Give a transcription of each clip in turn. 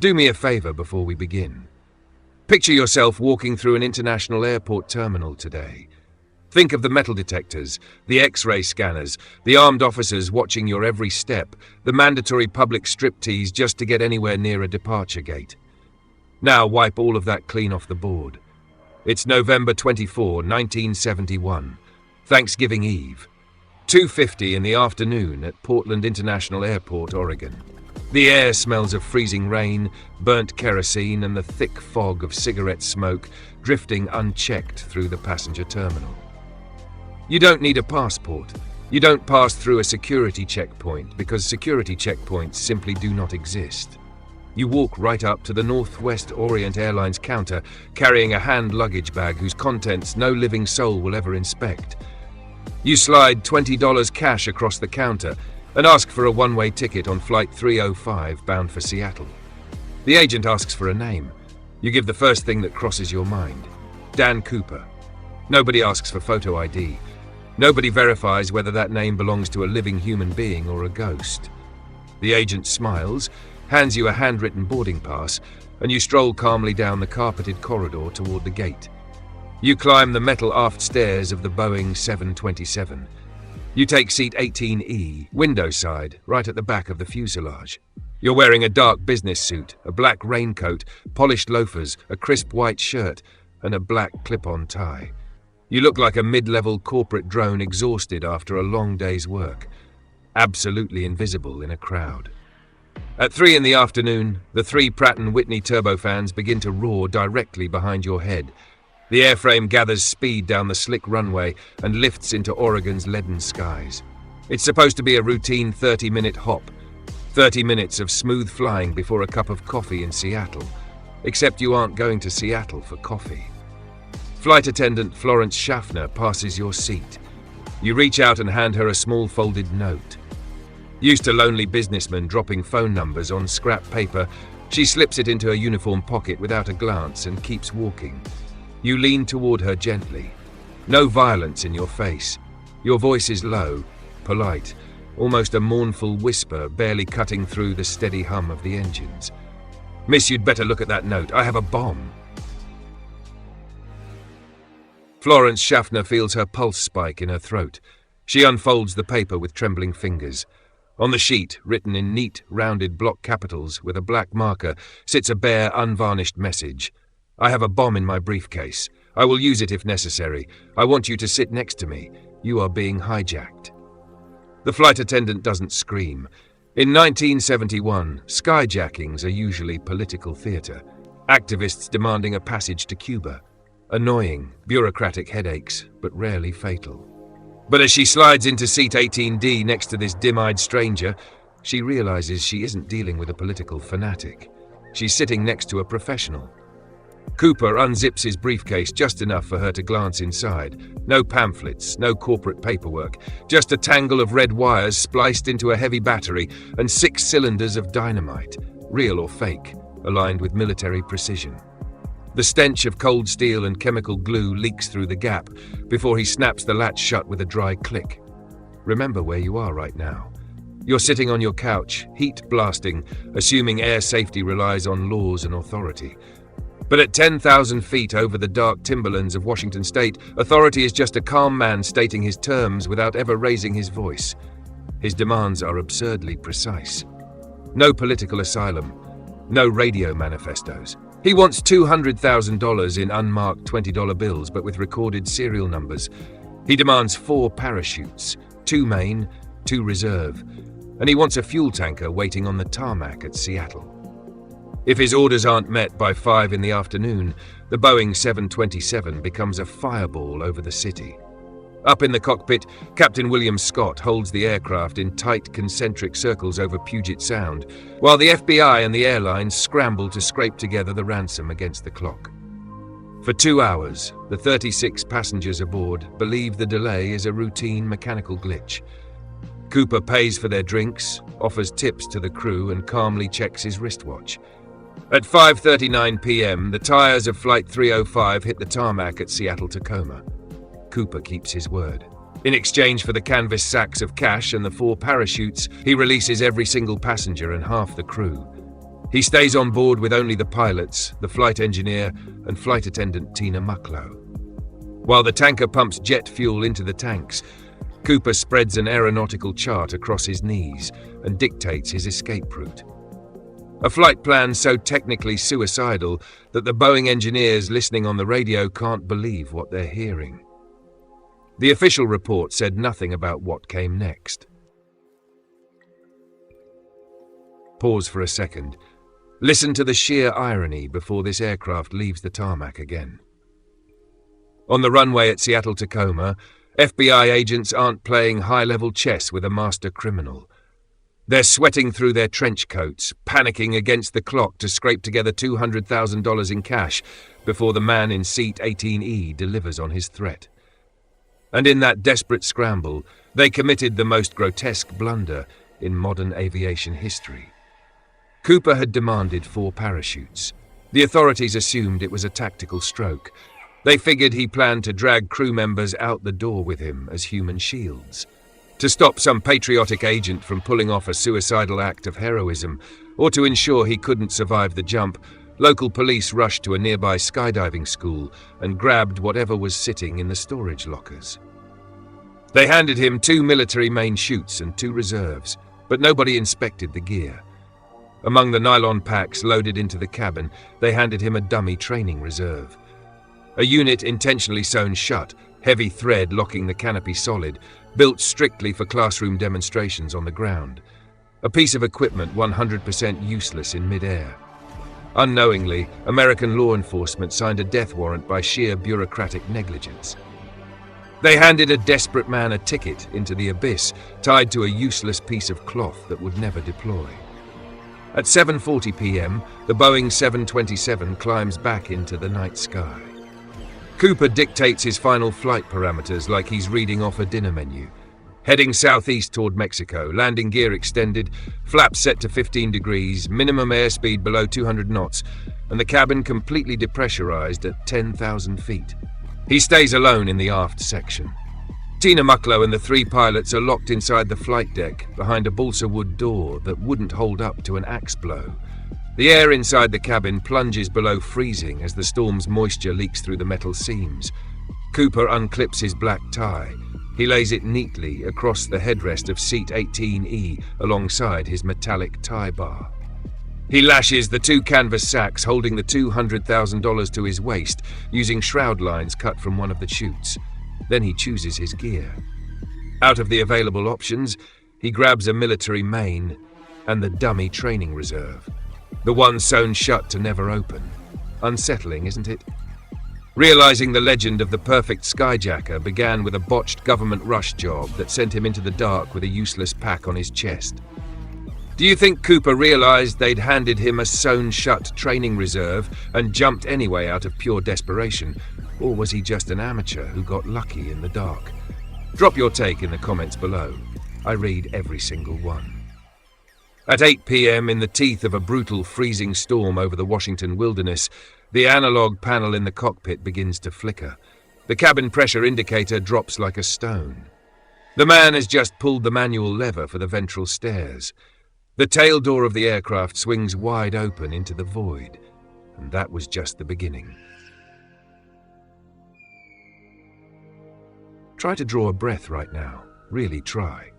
Do me a favor before we begin. Picture yourself walking through an international airport terminal today. Think of the metal detectors, the X-ray scanners, the armed officers watching your every step, the mandatory public striptease just to get anywhere near a departure gate. Now wipe all of that clean off the board. It's November 24, 1971, Thanksgiving Eve, 2:50 in the afternoon at Portland International Airport, Oregon. The air smells of freezing rain, burnt kerosene, and the thick fog of cigarette smoke drifting unchecked through the passenger terminal. You don't need a passport. You don't pass through a security checkpoint because security checkpoints simply do not exist. You walk right up to the Northwest Orient Airlines counter, carrying a hand luggage bag whose contents no living soul will ever inspect. You slide $20 cash across the counter and ask for a one-way ticket on Flight 305 bound for Seattle. The agent asks for a name. You give the first thing that crosses your mind. Dan Cooper. Nobody asks for photo ID. Nobody verifies whether that name belongs to a living human being or a ghost. The agent smiles, hands you a handwritten boarding pass, and you stroll calmly down the carpeted corridor toward the gate. You climb the metal aft stairs of the Boeing 727. You take seat 18E, window side, right at the back of the fuselage. You're wearing a dark business suit, a black raincoat, polished loafers, a crisp white shirt, and a black clip-on tie. You look like a mid-level corporate drone exhausted after a long day's work, absolutely invisible in a crowd. At 3 in the afternoon, the 3 Pratt & Whitney turbofans begin to roar directly behind your head. The airframe gathers speed down the slick runway and lifts into Oregon's leaden skies. It's supposed to be a routine 30-minute hop, 30 minutes of smooth flying before a cup of coffee in Seattle. Except you aren't going to Seattle for coffee. Flight attendant Florence Schaffner passes your seat. You reach out and hand her a small folded note. Used to lonely businessmen dropping phone numbers on scrap paper, she slips it into her uniform pocket without a glance and keeps walking. You lean toward her gently. No violence in your face. Your voice is low, polite, almost a mournful whisper barely cutting through the steady hum of the engines. "Miss, you'd better look at that note. I have a bomb." Florence Schaffner feels her pulse spike in her throat. She unfolds the paper with trembling fingers. On the sheet, written in neat, rounded block capitals with a black marker, sits a bare, unvarnished message. "I have a bomb in my briefcase. I will use it if necessary. I want you to sit next to me. You are being hijacked." The flight attendant doesn't scream. In 1971, skyjackings are usually political theater. Activists demanding a passage to Cuba. Annoying, bureaucratic headaches, but rarely fatal. But as she slides into seat 18D next to this dim-eyed stranger, she realizes she isn't dealing with a political fanatic. She's sitting next to a professional. Cooper unzips his briefcase just enough for her to glance inside. No pamphlets, no corporate paperwork, just a tangle of red wires spliced into a heavy battery and 6 cylinders of dynamite, real or fake, aligned with military precision. The stench of cold steel and chemical glue leaks through the gap before he snaps the latch shut with a dry click. Remember where you are right now. You're sitting on your couch, heat blasting, assuming air safety relies on laws and authority. But at 10,000 feet over the dark timberlands of Washington state, authority is just a calm man stating his terms without ever raising his voice. His demands are absurdly precise. No political asylum, no radio manifestos. He wants $200,000 in unmarked $20 bills but with recorded serial numbers. He demands 4 parachutes, 2 main, 2 reserve, and he wants a fuel tanker waiting on the tarmac at Seattle. If his orders aren't met by 5 in the afternoon, the Boeing 727 becomes a fireball over the city. Up in the cockpit, Captain William Scott holds the aircraft in tight concentric circles over Puget Sound, while the FBI and the airlines scramble to scrape together the ransom against the clock. For 2 hours, the 36 passengers aboard believe the delay is a routine mechanical glitch. Cooper pays for their drinks, offers tips to the crew, and calmly checks his wristwatch. At 5:39 p.m., the tires of Flight 305 hit the tarmac at Seattle-Tacoma. Cooper keeps his word. In exchange for the canvas sacks of cash and the 4 parachutes, he releases every single passenger and half the crew. He stays on board with only the pilots, the flight engineer, and flight attendant Tina Mucklow. While the tanker pumps jet fuel into the tanks, Cooper spreads an aeronautical chart across his knees and dictates his escape route. A flight plan so technically suicidal that the Boeing engineers listening on the radio can't believe what they're hearing. The official report said nothing about what came next. Pause for a second. Listen to the sheer irony before this aircraft leaves the tarmac again. On the runway at Seattle-Tacoma, FBI agents aren't playing high-level chess with a master criminal. They're sweating through their trench coats, panicking against the clock to scrape together $200,000 in cash before the man in seat 18E delivers on his threat. And in that desperate scramble, they committed the most grotesque blunder in modern aviation history. Cooper had demanded 4 parachutes. The authorities assumed it was a tactical stroke. They figured he planned to drag crew members out the door with him as human shields. To stop some patriotic agent from pulling off a suicidal act of heroism, or to ensure he couldn't survive the jump, local police rushed to a nearby skydiving school and grabbed whatever was sitting in the storage lockers. They handed him 2 military main chutes and 2 reserves, but nobody inspected the gear. Among the nylon packs loaded into the cabin, they handed him a dummy training reserve. A unit intentionally sewn shut, heavy thread locking the canopy solid, built strictly for classroom demonstrations on the ground. A piece of equipment 100% useless in mid-air. Unknowingly, American law enforcement signed a death warrant by sheer bureaucratic negligence. They handed a desperate man a ticket into the abyss, tied to a useless piece of cloth that would never deploy. At 7:40 p.m., the Boeing 727 climbs back into the night sky. Cooper dictates his final flight parameters like he's reading off a dinner menu. Heading southeast toward Mexico, landing gear extended, flaps set to 15 degrees, minimum airspeed below 200 knots, and the cabin completely depressurized at 10,000 feet. He stays alone in the aft section. Tina Mucklow and the 3 pilots are locked inside the flight deck behind a balsa wood door that wouldn't hold up to an axe blow. The air inside the cabin plunges below freezing as the storm's moisture leaks through the metal seams. Cooper unclips his black tie. He lays it neatly across the headrest of seat 18E alongside his metallic tie bar. He lashes the 2 canvas sacks holding the $200,000 to his waist using shroud lines cut from one of the chutes. Then he chooses his gear. Out of the available options, he grabs a military main and the dummy training reserve. The one sewn shut to never open. Unsettling, isn't it? Realizing the legend of the perfect skyjacker began with a botched government rush job that sent him into the dark with a useless pack on his chest. Do you think Cooper realized they'd handed him a sewn-shut training reserve and jumped anyway out of pure desperation? Or was he just an amateur who got lucky in the dark? Drop your take in the comments below. I read every single one. At 8 p.m., in the teeth of a brutal freezing storm over the Washington wilderness, the analog panel in the cockpit begins to flicker. The cabin pressure indicator drops like a stone. The man has just pulled the manual lever for the ventral stairs. The tail door of the aircraft swings wide open into the void, and that was just the beginning. Try to draw a breath right now. Really try.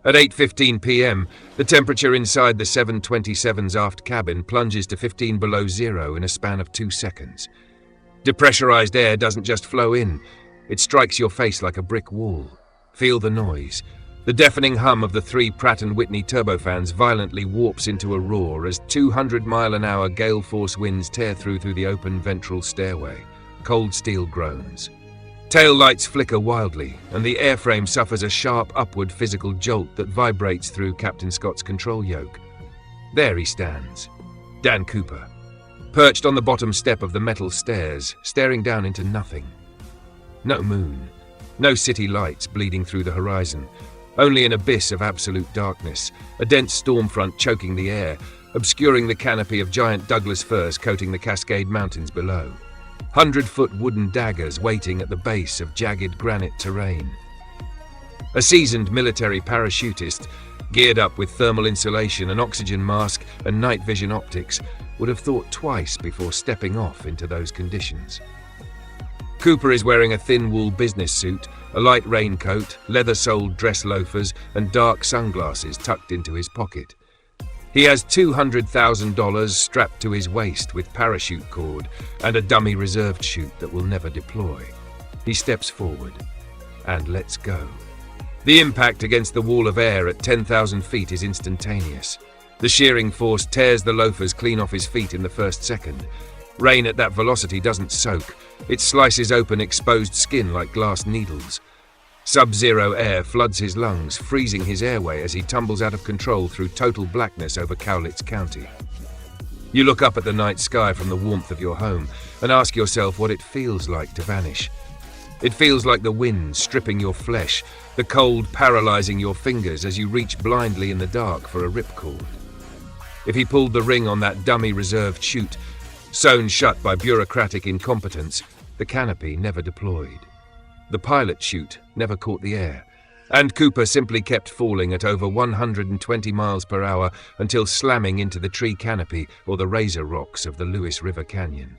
At 8:15 p.m., the temperature inside the 727's aft cabin plunges to 15 below zero in a span of 2 seconds. Depressurized air doesn't just flow in, it strikes your face like a brick wall. Feel the noise. The deafening hum of the 3 Pratt & Whitney turbofans violently warps into a roar as 200-mile-an-hour gale force winds tear through the open ventral stairway. Cold steel groans. Tail lights flicker wildly, and the airframe suffers a sharp upward physical jolt that vibrates through Captain Scott's control yoke. There he stands, Dan Cooper, perched on the bottom step of the metal stairs, staring down into nothing. No moon, no city lights bleeding through the horizon, only an abyss of absolute darkness, a dense storm front choking the air, obscuring the canopy of giant Douglas firs coating the Cascade Mountains below. 100-foot wooden daggers waiting at the base of jagged granite terrain. A seasoned military parachutist, geared up with thermal insulation, an oxygen mask, and night vision optics, would have thought twice before stepping off into those conditions. Cooper is wearing a thin wool business suit, a light raincoat, leather-soled dress loafers, and dark sunglasses tucked into his pocket. He has $200,000 strapped to his waist with parachute cord and a dummy reserved chute that will never deploy. He steps forward and lets go. The impact against the wall of air at 10,000 feet is instantaneous. The shearing force tears the loafers clean off his feet in the first second. Rain at that velocity doesn't soak. It slices open exposed skin like glass needles. Sub-zero air floods his lungs, freezing his airway as he tumbles out of control through total blackness over Cowlitz County. You look up at the night sky from the warmth of your home and ask yourself what it feels like to vanish. It feels like the wind stripping your flesh, the cold paralyzing your fingers as you reach blindly in the dark for a ripcord. If he pulled the ring on that dummy reserved chute, sewn shut by bureaucratic incompetence, the canopy never deployed. The pilot chute never caught the air, and Cooper simply kept falling at over 120 miles per hour until slamming into the tree canopy or the razor rocks of the Lewis River Canyon.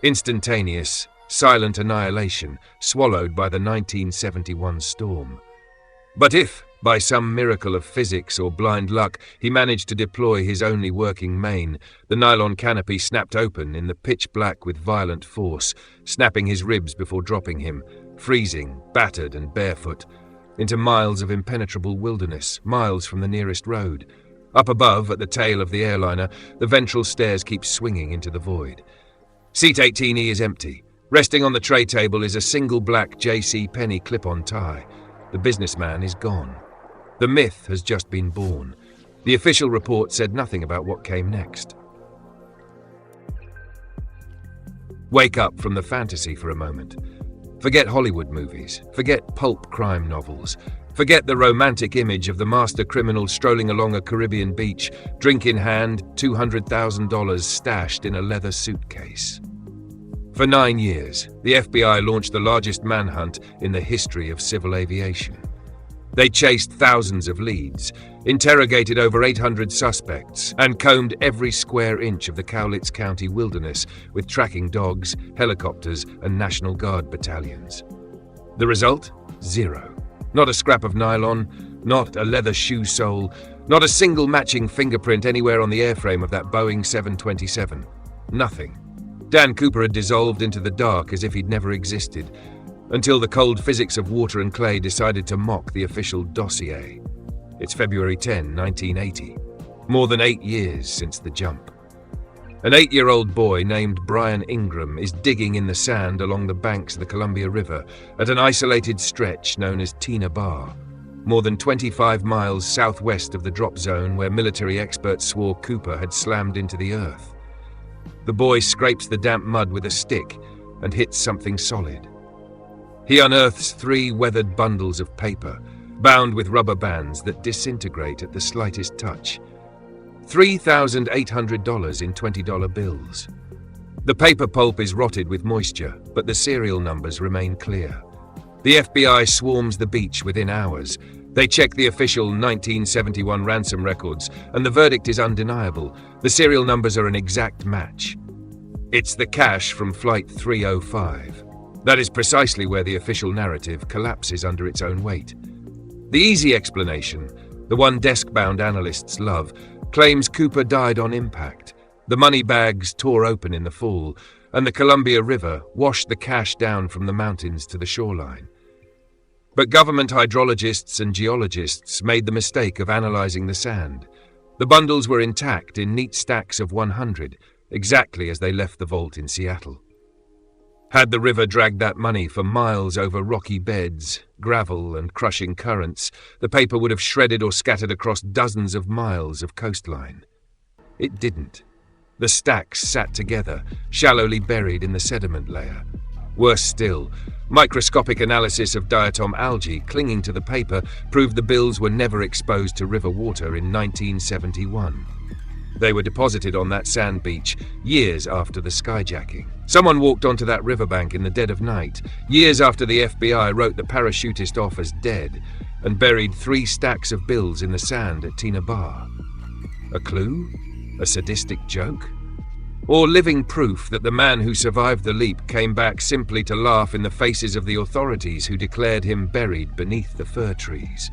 Instantaneous, silent annihilation swallowed by the 1971 storm. But if, by some miracle of physics or blind luck, he managed to deploy his only working main, the nylon canopy snapped open in the pitch black with violent force, snapping his ribs before dropping him, freezing, battered and barefoot, into miles of impenetrable wilderness, miles from the nearest road. Up above, at the tail of the airliner, the ventral stairs keep swinging into the void. Seat 18E is empty. Resting on the tray table is a single black J.C. Penney clip-on tie. The businessman is gone. The myth has just been born. The official report said nothing about what came next. Wake up from the fantasy for a moment. Forget Hollywood movies. Forget pulp crime novels. Forget the romantic image of the master criminal strolling along a Caribbean beach, drink in hand, $200,000 stashed in a leather suitcase. For 9 years, the FBI launched the largest manhunt in the history of civil aviation. They chased thousands of leads, interrogated over 800 suspects, and combed every square inch of the Cowlitz County wilderness with tracking dogs, helicopters, and National Guard battalions. The result? Zero. Not a scrap of nylon, not a leather shoe sole, not a single matching fingerprint anywhere on the airframe of that Boeing 727. Nothing. Dan Cooper had dissolved into the dark as if he'd never existed, until the cold physics of water and clay decided to mock the official dossier. It's February 10, 1980. More than 8 years since the jump. An 8-year-old boy named Brian Ingram is digging in the sand along the banks of the Columbia River at an isolated stretch known as Tina Bar, more than 25 miles southwest of the drop zone where military experts swore Cooper had slammed into the earth. The boy scrapes the damp mud with a stick and hits something solid. He unearths 3 weathered bundles of paper, bound with rubber bands that disintegrate at the slightest touch. $3,800 in $20 bills. The paper pulp is rotted with moisture, but the serial numbers remain clear. The FBI swarms the beach within hours. They check the official 1971 ransom records, and the verdict is undeniable. The serial numbers are an exact match. It's the cash from Flight 305. That is precisely where the official narrative collapses under its own weight. The easy explanation, the one desk-bound analysts love, claims Cooper died on impact. The money bags tore open in the fall, and the Columbia River washed the cash down from the mountains to the shoreline. But government hydrologists and geologists made the mistake of analyzing the sand. The bundles were intact in neat stacks of 100, exactly as they left the vault in Seattle. Had the river dragged that money for miles over rocky beds, gravel, and crushing currents, the paper would have shredded or scattered across dozens of miles of coastline. It didn't. The stacks sat together, shallowly buried in the sediment layer. Worse still, microscopic analysis of diatom algae clinging to the paper proved the bills were never exposed to river water in 1971. They were deposited on that sand beach years after the skyjacking. Someone walked onto that riverbank in the dead of night, years after the FBI wrote the parachutist off as dead, and buried 3 stacks of bills in the sand at Tina Bar. A clue? A sadistic joke? Or living proof that the man who survived the leap came back simply to laugh in the faces of the authorities who declared him buried beneath the fir trees?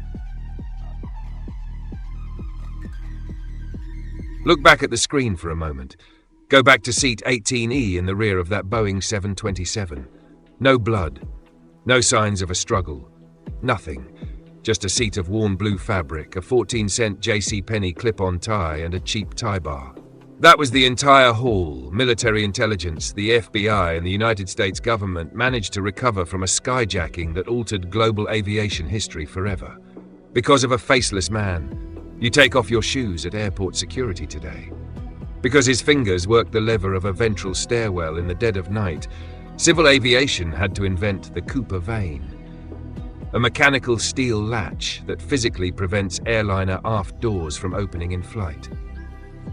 Look back at the screen for a moment. Go back to seat 18E in the rear of that Boeing 727. No blood. No signs of a struggle. Nothing. Just a seat of worn blue fabric, a 14-cent JCPenney clip-on tie, and a cheap tie bar. That was the entire haul. Military intelligence, the FBI, and the United States government managed to recover from a skyjacking that altered global aviation history forever. Because of a faceless man. You take off your shoes at airport security today. Because his fingers worked the lever of a ventral stairwell in the dead of night, civil aviation had to invent the Cooper vane, a mechanical steel latch that physically prevents airliner aft doors from opening in flight.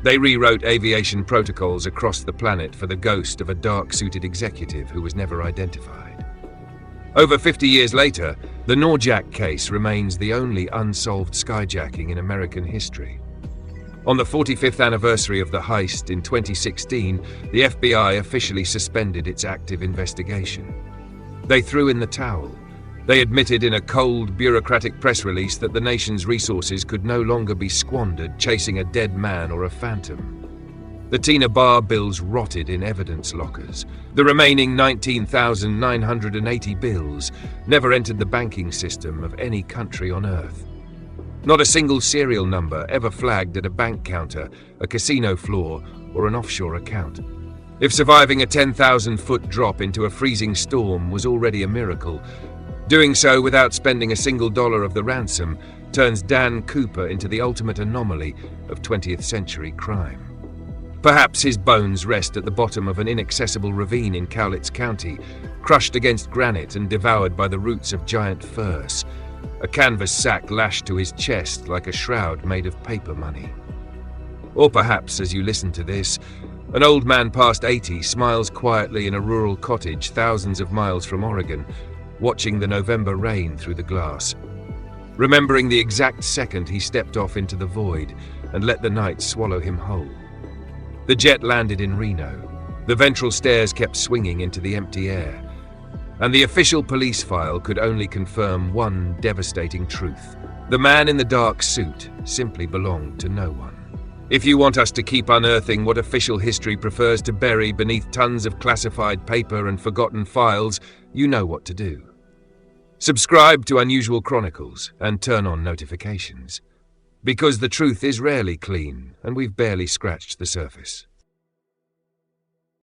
They rewrote aviation protocols across the planet for the ghost of a dark-suited executive who was never identified. Over 50 years later, the Norjack case remains the only unsolved skyjacking in American history. On the 45th anniversary of the heist in 2016, the FBI officially suspended its active investigation. They threw in the towel. They admitted in a cold, bureaucratic press release that the nation's resources could no longer be squandered chasing a dead man or a phantom. The Tina Bar bills rotted in evidence lockers. The remaining 19,980 bills never entered the banking system of any country on Earth. Not a single serial number ever flagged at a bank counter, a casino floor, or an offshore account. If surviving a 10,000-foot drop into a freezing storm was already a miracle, doing so without spending a single dollar of the ransom turns Dan Cooper into the ultimate anomaly of 20th century crime. Perhaps his bones rest at the bottom of an inaccessible ravine in Cowlitz County, crushed against granite and devoured by the roots of giant firs, a canvas sack lashed to his chest like a shroud made of paper money. Or perhaps, as you listen to this, an old man past 80 smiles quietly in a rural cottage thousands of miles from Oregon, watching the November rain through the glass, remembering the exact second he stepped off into the void and let the night swallow him whole. The jet landed in Reno. The ventral stairs kept swinging into the empty air, and the official police file could only confirm one devastating truth. The man in the dark suit simply belonged to no one. If you want us to keep unearthing what official history prefers to bury beneath tons of classified paper and forgotten files, you know what to do. Subscribe to Unusual Chronicles and turn on notifications. Because the truth is rarely clean, and we've barely scratched the surface.